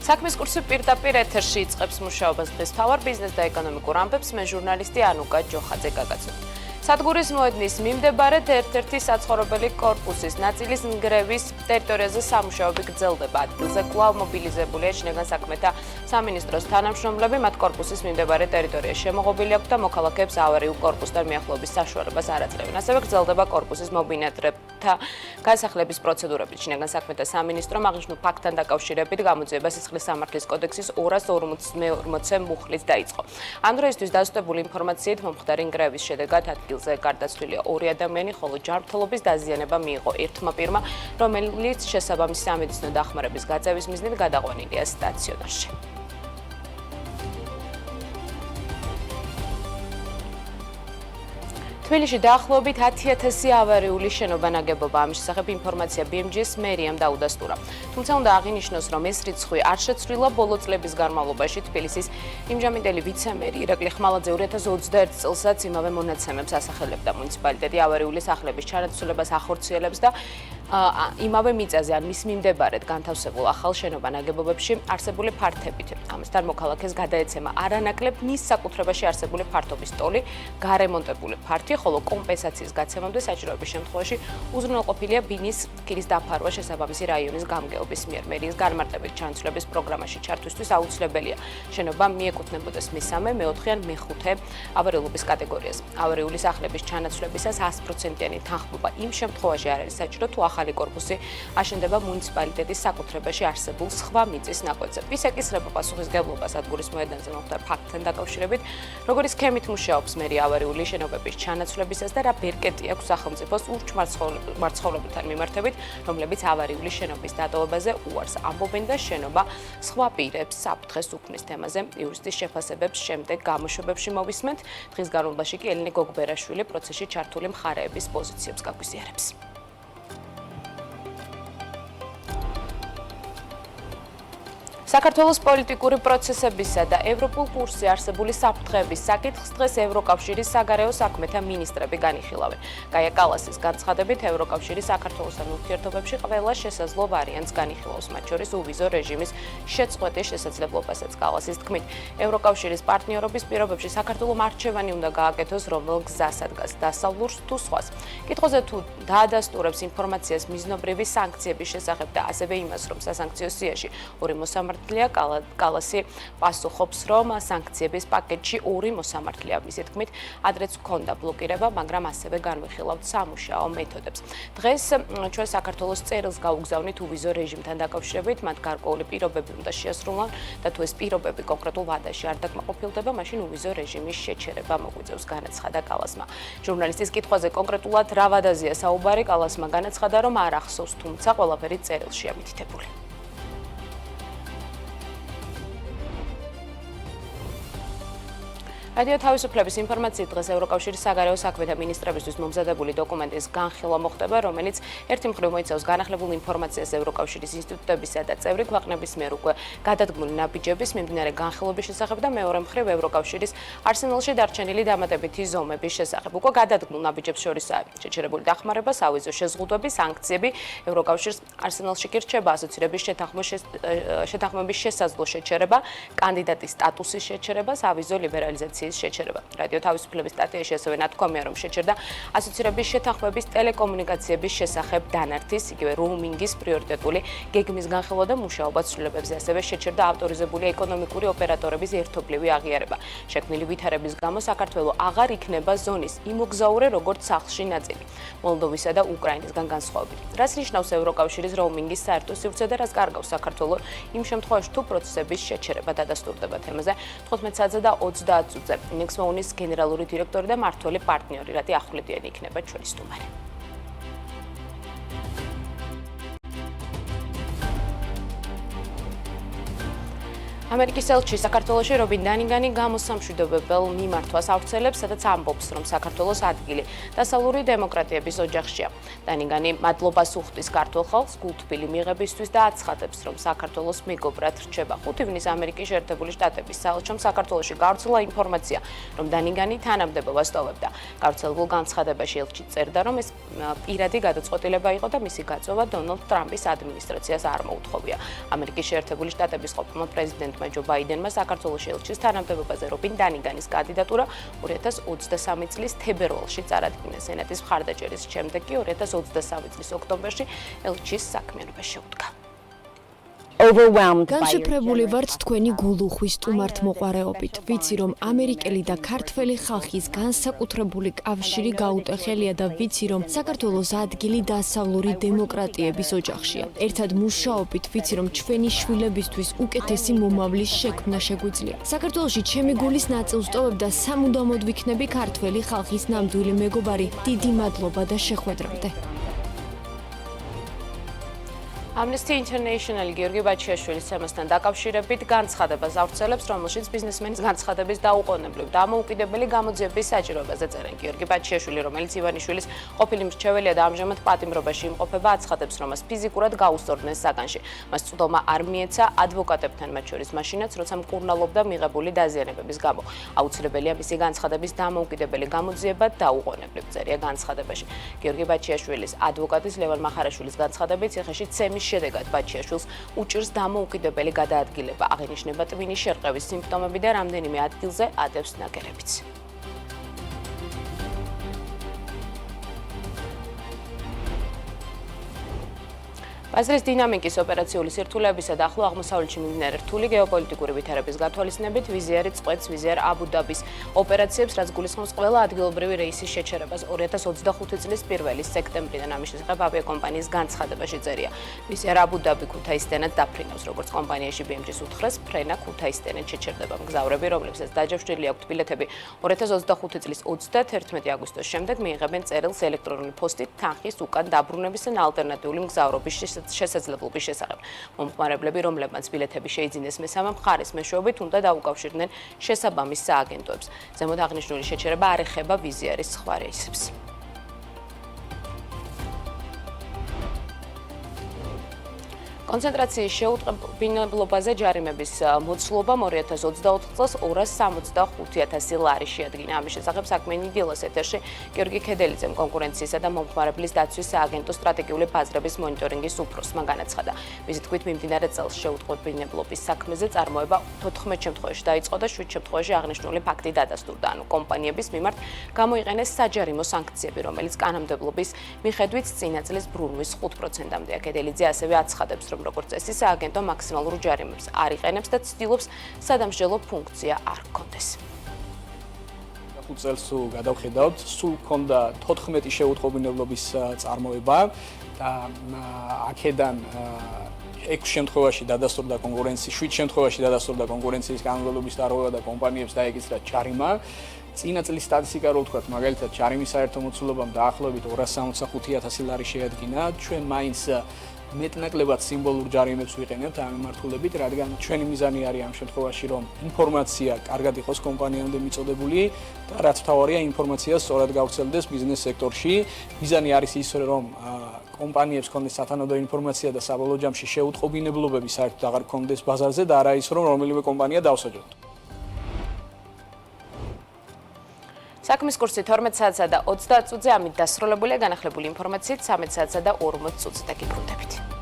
საქმის კურსი პირდაპირ ეთერში იწყებს მუშაობას დღეს მთავარ ბიზნეს და ეკონომიკურ ამბებს მე ჟურნალისტი ანუკა ჯოხაძე გაგაცნობ. სადგურის მოედნის მიმდებარედ ერთ-ერთი საცხოვრებელი კორპუსის ნაწილის ნგრევის ტერიტორიაზე სამუშაოები გრძელდება. ადგილზე კვლავ მობილიზებულია შინაგან საქმეთა სამინისტროს თანამშრომლები, მათ კორპუსის მიმდებარე ტერიტორია შემოღობილი აქვს და მოქალაქეებს ავარიულ კორპუსთან მიახლოების საშუალებას არ აძლევენ. ასევე გრძელდება კორპუსის მობინადრებთა განსახლების პროცედურები. შინაგან საქმეთა სამინისტრომ აღნიშნულ ფაქტთან დაკავშირებით გამოძიება სისხლის სამართლის კოდექსის 240-ე მუხლით დაიწყო. ამ დროისთვის დაზუსტებული ინფორმაციით მომხდარი ნგრევის შედეგად ადგილზე გარდაცვლილია 2 ადამიანი, ხოლო ჯანმრთელობის დაზიანება მიიღო ერთმა პირმა, რომელიც შესაბამისი სამედიცინო დახმარების გაწევის მიზნით გადაყვანილია სტაციონარში. თბილისში დაახლოებით 10,000 ავარიული შენობა ნაგებობა. ამის შესახებ ინფორმაცია BMG-ს მერიამ დაუდასტურა. თუმცა უნდა აღინიშნოს, რომ ეს რიცხვი არ შეცვლილა ბოლო წლების განმავლობაში. თბილისის იმჟამინდელი ვიცე-მერი ირაკლი ხმალაძე 2021 წელსაც იმავე მონაცემებს ასახელებდა. მუნიციპალიტეტი ავარიული სახლების ჩანაცვლებას ახორციელებს და იმავე მიწაზე ან მის მიმდებარედ განთავსებულ ახალ შენობა ნაგებობებში არსებული ფართებით. ამასთან მოქალაქეს გადაეცემა არანაკლებ მის საკუთრებაში არსებული ფართობის ტოლი, გარემონტებული ფართი, ხოლო კომპენსაციის გაცემამდე საჭიროების შემთხვევაში უზრუნველყოფილია ბინის ქირის დაფარვა შესაბამისი რაიონის გამგეობის მიერ. მერიის განმარტებით ჩანაცვლების პროგრამაში ჩართვისთვის აუცილებელია შენობა მიეკუთვნებოდეს მესამე, მეოთხე ან მეხუთე ავარიულობის კატეგორიას. ავარიული სახლების ჩანაცვლებისას 100%-იანი თანხმობა იმ შემთხვევაში არ არის საჭირო, თუ ახალი კორპუსი აშენდება მუნიციპალიტეტის საკუთრებაში არსებულ სხვა მიწის ნაკვეთზე. ის ეკისრება პასუხისმგებლობას სადგურის მოედანზე მომხდარ ფაქტთან დაკავშირებით, როგორი სქემით მუშაობს მერი ავარიული შენობების ჩანაცვლებისას და რა ბერკეტი აქვს სახელმწიფოს ურჩმარცხოვლებთან მიმართებით, რომლებიც ავარიული შენობის დატოვებაზე უარს ამბობენ და შენობა სხვა პირებს საფრთხეს უქმნის თემაზე იურისტის შეფასებებს შემდეგ გამოშვებებში მოვისმენთ. დღის განმავლობაში კი ელენე გოგბერაშვილი პროცესში ჩართული მხარეების პოზიციებს გაგვიზიარებს. საქართველოს პოლიტიკური პროცესებისა და ევროპულ კურსზე არსებული საფრთხეების საკითხს დღეს ევროკავშირის საგარეო საქმეთა მინისტრები განიხილავენ. გაია კალასის განცხადებით, ევროკავშირი საქართველოსთან ურთიერთობებში ყველა შესაძლო ვარიანტს განიხილავს, მათ შორის uvizო რეჟიმის შეწყვეტის შესაძლებლობასაც. კალასის თქმით, ევროკავშირის პარტნიორობის პირობებში საქართველომ არჩევანი უნდა გააკეთოს, რომელ გზას ადგას დასავლურს თუ სხვას. კითხვაზე თუ დაადასტურებს ინფორმაციას მიზნობრივი სანქციების შესახებ და ასევე იმას, რომ სასანქციო სიაში ორი მოსამართლეა კალასი პასუხობს, რომ სანქციების პაკეტში 2 მოსამართლეა. მისი თქმით, ადრეც ჰქონდა ბლოკირება, მაგრამ ასევე განვიხილავთ სამუშაო მეთოდებს. დღეს ჩვენ საქართველოს წერილს გაუგზავნით uvizო რეჟიმთან დაკავშირებით, მათ გარკვეული პირობები უნდა შეასრულონ და თუ ეს პირობები კონკრეტულ ვადაში არ დაკმაყოფილდება, მაშინ uvizო რეჟიმის შეჩერება მოგვიწევს, განაცხადა კალასმა. ჟურნალისტის კითხვაზე კონკრეტულად რა ვადაზეა საუბარი, კალასმა განაცხადა, რომ არ ახსოვს, თუმცა ყველაფერი წერილშია მითითებული. რადიო თავისუფლების ინფორმაციით დღეს ევროკავშირის საგარეო საქმეთა მინისტრებისთვის მომზადებული დოკუმენტის განხილვა მოხდება, რომელიც ერთი მხრივ მოიცავს განახლებულ ინფორმაციას ევროკავშირის ინსტიტუტებისა და წევრი ქვეყნების მიერ უკვე გადადგმული ნაბიჯების მიმდინარე განხილვების შესახებ და მეორე მხრივ ევროკავშირის არსენალში დარჩენილი დამატებითი ზომების შესახებ. უკვე გადადგმულ ნაბიჯებს შორისაა შეჩერებული დახმარება, სავიზო შეზღუდვები, სანქციები, ევროკავშირის არსენალში კი რჩება ასოცირების შეთანხმების შესაძლო შეჩერება, კანდიდატის სტატუსის შეჩერება, სავიზო ლიბერალიზაცია შეჩერება. რადიო თავისუფლების სტატიაში ასევე ნათქვამია, რომ შეჩერდა ასოცირების შეთანხმების ტელეკომუნიკაციების შესახებ დანართის, იგივე როუმინგის პრიორიტეტული გეგმის განხილვა და მუშაობა ცვლილებებზე. ასევე შეჩერდა ავტორიზებული ეკონომიკური ოპერატორების ერთობლივი აღიარება. შექმნილი ვითარების გამო საქართველო აღარ იქნება ზონის იმოგზაურე, როგორც სახლში ნაწილი, მოლდოვისა და უკრაინისგან განსხვავებით. რას ნიშნავს ევროკავშირის როუმინგის საერთო სივრცე და რას კარგავს საქართველო იმ შემთხვევაში, თუ პროცესების შეჩერება დადასტურდება თემაზე 15 საათზე და 30 წუთზე. ნექსმოუნის გენერალური დირექტორი და მმართველი პარტნიორი რატი ახვლედიანი იქნება ჩვენი სტუმარი. ამერიკის ელჩი საქართველოში რობინ დანიგანი გამოსამშვიდობებელ მიმართვას ავრცელებს, სადაც ამბობს, რომ საქართველოს ადგილი დასავლური დემოკრატიების ოჯახშია. დანიგანი მადლობას უხდის ქართულ ხალხს გულთბილი მიღებისთვის და აცხადებს, რომ საქართველოს მეგობრად რჩება. 5 ივნის ამერიკის შეერთებული შტატების საელჩომ საქართველოში გავრცელა ინფორმაცია, რომ დანიგანი თანამდებობას ტოვებდა. გავრცელებულ განცხადებაში ელჩი წერდა, რომ ეს პირადი გადაწყვეტილება იყო და მისი გაწვევა დონალდ ტრამპის ადმინისტრაციას არ მოუთხოვია. ამერიკის შეერთებული შტატების ყოფილმა პრეზიდენტმა ჯო ბაიდენმა საქართველოში ელჩის თანამდებობაზე რობინ დანიგანის კანდიდატურა 2023 წლის თებერვალში წარადგინა. სენატის მხარდაჭერის შემდეგ კი 2023 წლის ოქტომბერში ელჩის საქმიანობა შეუდგა. განშიფრებული ვართ თქვენი გულუხვის სტუმართ მოყვარეობით. ვიცი, რომ ამერიკელი და ქართველი ხალხის განსაკუთრებული კავშირი გაუტეხელია და ვიცი, რომ საქართველოს ადგილი დასავლური დემოკრატიების ოჯახშია. ერთად მუშაობით ვიცი, რომ ჩვენი შვილებისთვის უკეთესი მომავლის შექმნა შეგვიძლია. საქართველოში ჩემი გულის ნაწილს ტოვებ და სამუდამოდ ვიქნები ქართველი ხალხის ნამდვილი მეგობარი. დიდი მადლობა და შეხვედრამდე. Amnesty International გიორგი ბაჩიაშვილის თემასთან დაკავშირებით განცხადებას ავრცელებს, რომელშიც ბიზნესმენის განცხადების დაუყოვნებლივ დამოუკიდებელი გამოძიების საჭიროებაზე წერენ. გიორგი ბაჩიაშვილი, რომელიც ივანიშვილის ყოფილი მრჩეველია და ამჟამად პატიმრობაში იმყოფება, აცხადებს, რომ მას ფიზიკურად გაუსწორდნენ საგანში. მას წვდომა არ მიეცა ადვოკატებთან, მათ შორის მაშინაც, როცა მკურნალობდა მიღებული დაზიანებების გამო. აუცილებელია მისი განცხადების დამოუკიდებელი გამოძიება დაუყოვნებლივ წერია განცხადებაში. გიორგი ბაჩიაშვილის ადვოკატის ლევან მახარაშვილის განცხადებით ციხეში ცემის შედეგად ბაჩიაშვილს უჭირს დამოუკიდებელი გადაადგილება. აღინიშნება ტვინის შერყევის სიმპტომები და რამდენიმე ადგილზე ატევს ნაგერებიც. ბაზრის დინამიკის ოპერაციული სირთულეებისა და ახლო აღმოსავლეთში მიმდინარე რთული გეოპოლიტიკური ვითარების გათვალისწინებით ვიზიარი წყვეტს ვიზიარ აბუ-დაბის ოპერაციებს, რაც გულისხმობს ყველა ადგილობრივი რეისის შეჩერებას 2025 წლის 1 სექტემბრიდან. ამის შესახებ ავიაკომპანიის განცხადებაში წერია. ვიზიარ აბუ-დაბი ქუთაისდანაც დაფრინავს, როგორც კომპანიაში BMG-ს უთხრეს, ფრენა ქუთაისდანაც შეჩერდება. მგზავრები, რომლებსაც დაჯავშნილი აქვთ ბილეთები 2025 წლის 31 აგვისტოს შემდეგ მიიღებენ წერილს ელექტრონული ფოსტით თანხის უკან დაბრუნების ან ალტერნატიული მგზავრობის შესაძლებლობის შესახებ. მომხმარებლები, რომლებმაც ბილეთები შეიძინეს მესამე მხარის მეშვეობით, უნდა დაუკავშირდნენ შესაბამის სააგენტოებს. ზემოთ აღნიშნული შეჩერება არ ეხება ვიზიარის სხვა რეისებს. კონცენტრაციის შეუწყებინებლობაზე ჯარიმების მოცულობამ 2024 წელს 265,000 ლარი შეადგინა. ამის შესახებ საქმე ნიდილოს ეთერში გიორგი ქედელიძემ კონკურენციისა და მომხმარებლის დაცვის სააგენტოს სტრატეგიული ბაზრების მონიტორინგის უფროსმა განაცხადა. მისი თქმით, მიმდინარე წელს შეუწყებინებლობის საქმეზე წარმოება 14 შემთხვევაში დაიწყო და 7 შემთხვევაში აღნიშნული ფაქტი დადასტურდა. ანუ კომპანიების მიმართ გამოიყენეს საჯარიმო სანქციები, რომელიც კანონმდებლობის მიხედვით წინა წლის ბრუნვის 5%-მდეა. ქედელიძე ასევე აცხადებს, რომ როგორც წესი სააგენტო მაქსიმალურ ჯარიმებს არ იყენებს და ცდილობს სადამსჯელო ფუნქცია არ ჰქონდეს. 5 წელს გადავხედავთ, სულ ჰქონდა 14 შეუწყობინებლობის წარმოება და აქედან 6 შემთხვევაში დადასტურდა კონკურენციის, 7 შემთხვევაში დადასტურდა კონკურენციის კანონმდებლობის დარღვევა და კომპანიებს დაეკისრა ჯარიმა. წინა წლის სტატისტიკა რო ვთქვათ, მაგალითად, ჯარიმის საერთო მოცულობამ დაახლოებით 265,000 ლარი შეადგინა. ჩვენ მაინც მეტნაკლებად სიმბოლურ ჯარიმებს ვიყენებთ ამ მიმართულებით, რადგან ჩვენი მიზანი არის ამ შემთხვევაში, რომ ინფორმაცია კარგად იყოს კომპანიამდე მიწოდებული და რაც მთავარია, ინფორმაცია სწორად გავრცელდეს ბიზნეს სექტორში. მიზანი არის ის, რომ კომპანიებს ქონდეს სათანადო ინფორმაცია და საბოლოო ჯამში შეუწყობინებლობები საერთოდ აღარ ქონდეს ბაზარზე და არა ის, რომ რომელიმე კომპანია დავსაჯოთ. საქმის კურსი 12 საათსა და 30 წუთზე ამით დასრულებულია. განახლებული ინფორმაციით 13 საათსა და 40 წუთზე დაგიბრუნდებით.